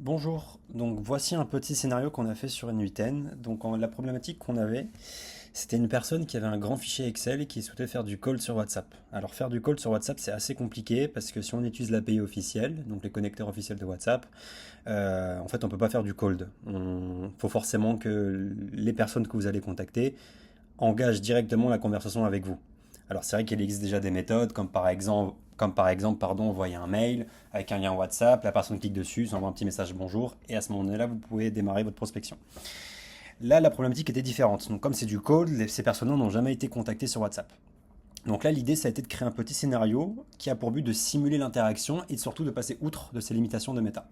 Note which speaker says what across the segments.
Speaker 1: Bonjour, donc voici un petit scénario qu'on a fait sur une huitaine. La problématique qu'on avait, c'était une personne qui avait un grand fichier Excel et qui souhaitait faire du call sur WhatsApp. Alors faire du call sur WhatsApp c'est assez compliqué parce que si on utilise l'API officielle, donc les connecteurs officiels de WhatsApp, en fait on peut pas faire du cold. Il faut forcément que les personnes que vous allez contacter engagent directement la conversation avec vous. Alors c'est vrai qu'il existe déjà des méthodes comme par exemple pardon, envoyer un mail avec un lien WhatsApp, la personne clique dessus, s'envoie un petit message bonjour et à ce moment-là vous pouvez démarrer votre prospection. Là la problématique était différente. Donc comme c'est du code, ces personnes n'ont jamais été contactées sur WhatsApp. Donc là l'idée ça a été de créer un petit scénario qui a pour but de simuler l'interaction et surtout de passer outre de ces limitations de méta.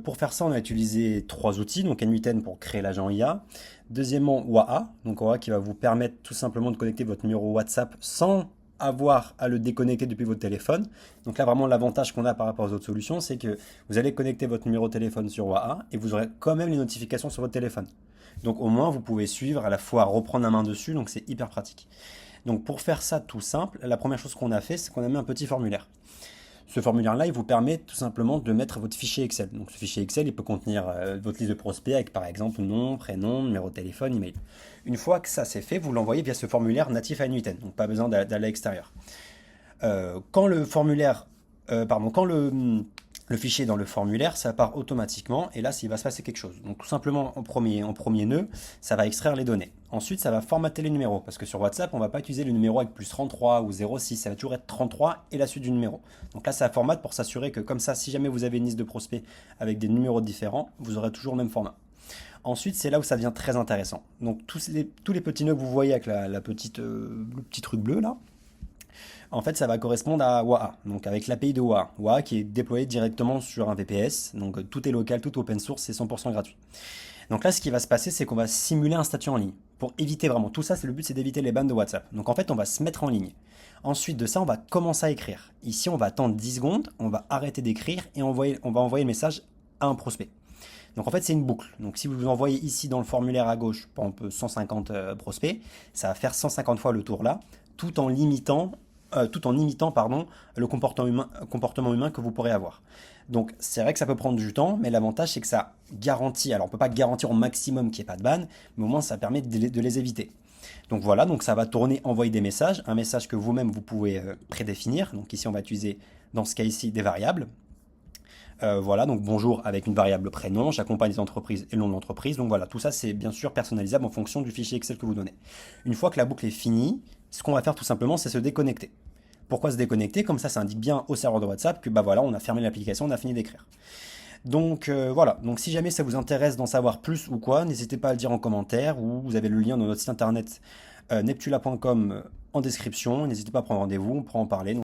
Speaker 1: Pour faire ça, on a utilisé trois outils. Donc N8N pour créer l'agent IA. Deuxièmement, WAA. Donc WAA qui va vous permettre tout simplement de connecter votre numéro WhatsApp sans avoir à le déconnecter depuis votre téléphone. Donc là, vraiment, l'avantage qu'on a par rapport aux autres solutions, c'est que vous allez connecter votre numéro de téléphone sur WAA et vous aurez quand même les notifications sur votre téléphone. Donc au moins, vous pouvez suivre, à la fois reprendre la main dessus, donc c'est hyper pratique. Donc pour faire ça tout simple, la première chose qu'on a fait, c'est qu'on a mis un petit formulaire. Ce formulaire-là, il vous permet tout simplement de mettre votre fichier Excel. Donc ce fichier Excel, il peut contenir votre liste de prospects avec par exemple nom, prénom, numéro de téléphone, email. Une fois que ça c'est fait, vous l'envoyez via ce formulaire natif à N8N, donc pas besoin d'aller à l'extérieur. Quand le formulaire, pardon, quand le fichier est dans le formulaire, ça part automatiquement et là, il va se passer quelque chose. Donc tout simplement, en premier nœud, ça va extraire les données. Ensuite, ça va formater les numéros parce que sur WhatsApp, on ne va pas utiliser le numéro avec plus 33 ou 06, ça va toujours être 33 et la suite du numéro. Donc là, ça formate pour s'assurer que comme ça, si jamais vous avez une liste de prospects avec des numéros différents, vous aurez toujours le même format. Ensuite, c'est là où ça devient très intéressant. Donc tous les petits nœuds que vous voyez avec le petit truc bleu là, en fait, ça va correspondre à WAA, donc avec l'API de WAA. WAA qui est déployé directement sur un VPS, donc tout est local, tout open source, c'est 100% gratuit. Donc là, ce qui va se passer, c'est qu'on va simuler un statut en ligne. Pour éviter vraiment tout ça, c'est le but, c'est d'éviter les bans de WhatsApp. Donc en fait, on va se mettre en ligne. Ensuite de ça, on va commencer à écrire. Ici, on va attendre 10 secondes, on va arrêter d'écrire et on va envoyer le message à un prospect. Donc en fait, c'est une boucle. Donc si vous envoyez ici dans le formulaire à gauche, par exemple 150 prospects, ça va faire 150 fois le tour là, tout en imitant pardon, le comportement humain que vous pourrez avoir. Donc c'est vrai que ça peut prendre du temps, mais l'avantage c'est que ça garantit, alors on ne peut pas garantir au maximum qu'il n'y ait pas de ban, mais au moins ça permet de les éviter. Donc voilà, donc ça va tourner, envoyer des messages, un message que vous-même vous pouvez prédéfinir. Donc ici on va utiliser dans ce cas ici des variables. Voilà, donc bonjour avec une variable prénom, j'accompagne les entreprises et le nom de l'entreprise. Donc voilà, tout ça c'est bien sûr personnalisable en fonction du fichier Excel que vous donnez. Une fois que la boucle est finie, ce qu'on va faire tout simplement c'est se déconnecter. Pourquoi se déconnecter? Comme ça indique bien au serveur de WhatsApp que bah voilà, on a fermé l'application, on a fini d'écrire. Voilà, donc si jamais ça vous intéresse d'en savoir plus ou quoi, n'hésitez pas à le dire en commentaire ou vous avez le lien dans notre site internet neptula.com en description, n'hésitez pas à prendre rendez-vous, on pourra en parler.